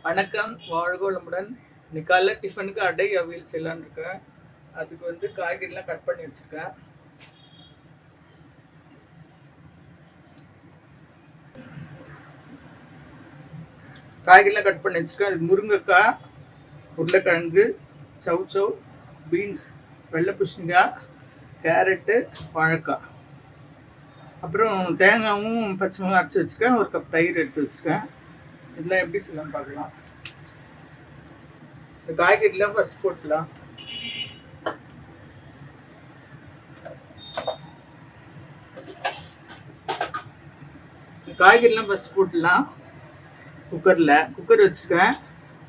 வணக்கம், வாழ்க வளமுடன். இன்னைக்கு காலைல டிஃபனுக்கு அடை அவியல் செய்யலான்னு இருக்கேன். அதுக்கு காய்கறிலாம் கட் பண்ணி வச்சுருக்கேன். அதுக்கு முருங்கைக்காய், உருளைக்கிழங்கு, சௌச்சௌ, பீன்ஸ், வெள்ளை பூசணிக்காய், கேரட்டு, வாழைக்காய், அப்புறம் தேங்காயும் பச்சை மிளகாய் அரைச்சி வச்சுருக்கேன். ஒரு கப் தயிர் எடுத்து வச்சுருக்கேன். இதெல்லாம் எப்படி செய்யலாம்னு பார்க்கலாம். இந்த காய்கறிலாம் ஃபஸ்ட் போட்டுக்கலாம். காய்கறிலாம் ஃபஸ்ட்டு போட்டுடலாம். குக்கர் வச்சுருக்கேன்.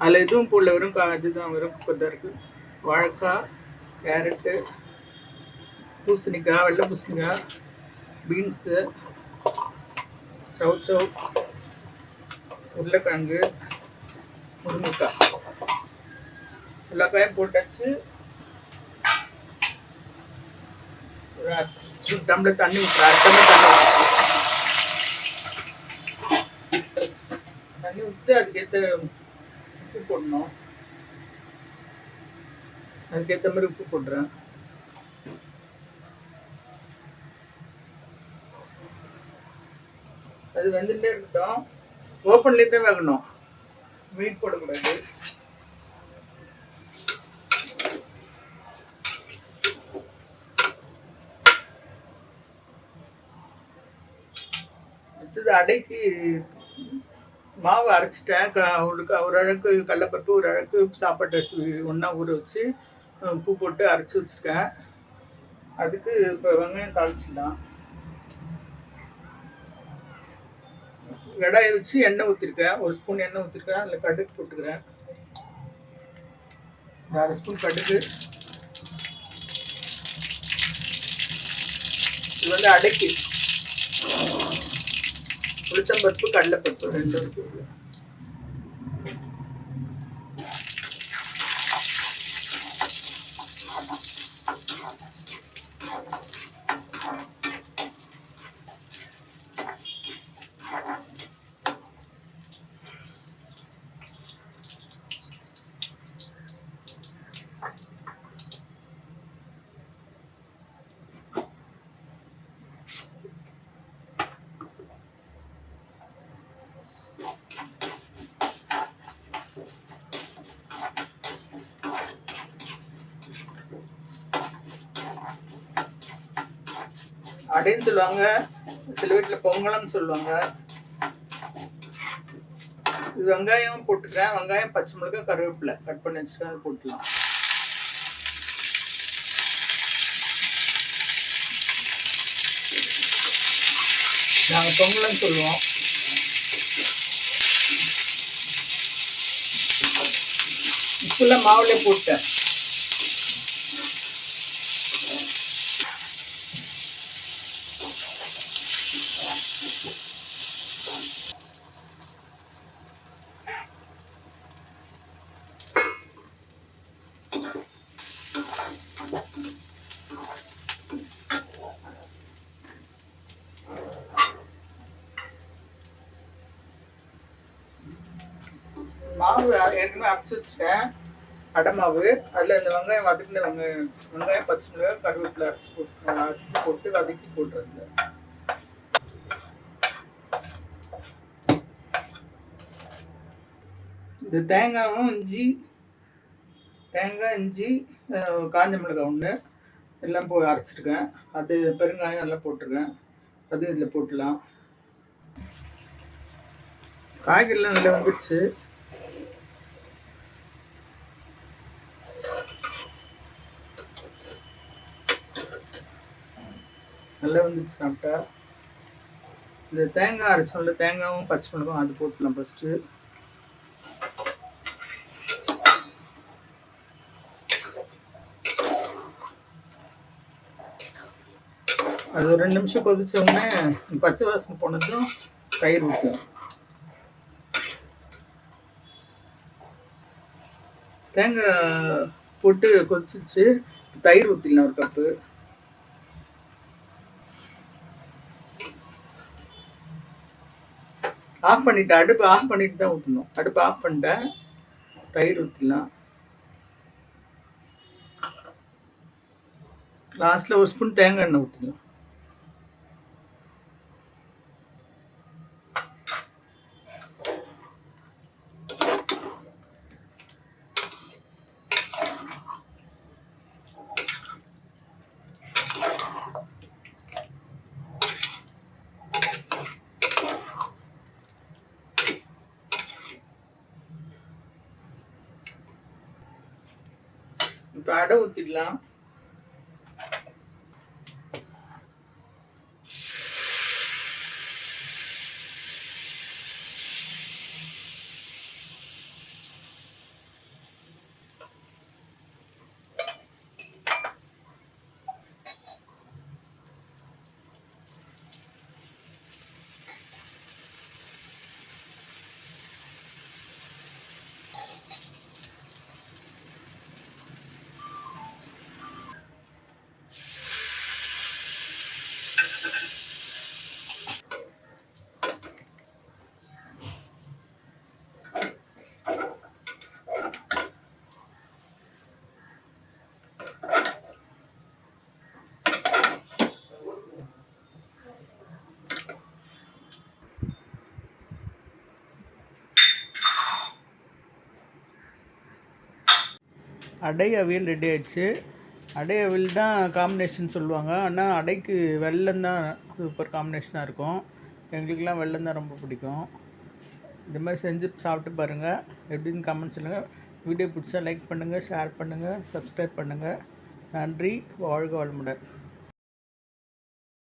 அதில் எதுவும் போடல, வெறும் இதுதான், வெறும் குக்கர் தான் இருக்குது. வாழைக்காய், கேரட்டு, பூசணிக்காய், வெள்ளை பூசணிக்காய், பீன்ஸு, சௌச்சௌ, உருளைக்கிழங்கு, முருங்கைக்காய், எல்லா காயும் போட்டாச்சு. ஒரு டம்ளர் தண்ணி ஊற்றுறேன். தண்ணி ஊற்றி அதுக்கேற்ற உப்பு போடணும். அதுக்கேற்ற மாதிரி உப்பு போடுறேன். அது வந்துட்டே இருக்கட்டும். ஓப்பன்லேயே தான் வேகணும், மீட் போடக்கூடாது. அடுத்தது அடைக்கு மாவு அரைச்சிட்டேன். ஒரு அழகு கடலைப்பருப்பு, ஒரு அழகு சாப்பாட்டு அரிசி ஒன்றா ஊற வச்சு உப்பு போட்டு அரைச்சி வச்சுருக்கேன். அதுக்கு இப்போ வெங்காயம் தாளிச்சிடலாம். கடாயை வச்சு எண்ணெய் ஊற்றிருக்கேன். ஒரு ஸ்பூன் எண்ணெய் ஊற்றிருக்கேன். அதில் கடுகு போட்டுக்கிறேன். 4 ஸ்பூன் கடுகு. இது அடைக்கு உளுத்தம்பருப்பு, கடலைப்பருப்பு ரெண்டும் இருக்குது. அடைன்னு சொல்லுவாங்க, சில வீட்டில் பொங்கலம்னு சொல்லுவாங்க. இது வெங்காயம் போட்டுக்கிறேன். வெங்காயம், பச்சை மிளகாய், கருவேப்பிலை கட் பண்ணி வச்சுருக்கேன். அது போட்டுக்கலாம். நாங்கள் பொங்கலம்னு சொல்லுவோம். இப்பெல்லாம் மாவுலே போட்டேன். மாவு ஏற்கனவே அரைச்சி வச்சுட்டேன், அடை மாவு. அதில் இந்த வெங்காயம் வதக்கின வெங்காயம், பச்சை மிளகாய், கருவேப்பிலை அரைச்சி போட்டு வதக்கி போட்டுருங்க. இந்த தேங்காய், இஞ்சி, காஞ்ச மிளகாய் ஒன்று எல்லாம் அரைச்சிருக்கேன். அது பெருங்காயம் எல்லாம் போட்டிருக்கேன். அது இதில் போட்டுடலாம். காய்கறிலாம் நல்லா வந்துடுச்சு. நல்லா வந்துச்சு சாப்பிட்டா. இந்த தேங்காய் அரைச்சோம்ல, தேங்காயும் பச்சை மிளகாயும் அது போட்டுடலாம் ஃபஸ்ட்டு. அது ஒரு 2 நிமிஷம் கொதிச்ச உடனே பச்சை வாசனை போனதும் தயிர் ஊற்றும். தேங்காய் போட்டு கொதிச்சிச்சு. தயிர் ஊற்றிடலாம், ஒரு கப்பு. ஆஃப் பண்ணிவிட்டு அடுப்பு ஆஃப் பண்ணிட்டு தான் ஊற்றணும். அடுப்பு ஆஃப் பண்ணிட்டேன். தயிர் ஊற்றிடலாம். லாஸ்ட்டில் ஒரு ஸ்பூன் தேங்காய் எண்ணெய் ஊற்றிடலாம். இப்போ அடை ஊற்றிடலாம். அடை அவியல் ரெடி ஆகிடுச்சு. அடை அவியல் தான் காம்பினேஷன் சொல்லுவாங்க. ஆனால் அடைக்கு வெல்லம் தான் சூப்பர் காம்பினேஷனாக இருக்கும். எங்களுக்கெலாம் வெல்லம் தான் ரொம்ப பிடிக்கும். இந்த மாதிரி செஞ்சு சாப்பிட்டு பாருங்கள். எப்படின்னு கமெண்ட் சொல்லுங்கள். வீடியோ பிடிச்சா லைக் பண்ணுங்கள், ஷேர் பண்ணுங்கள், சப்ஸ்கிரைப் பண்ணுங்கள். நன்றி. வாழ்க வளமுடன்.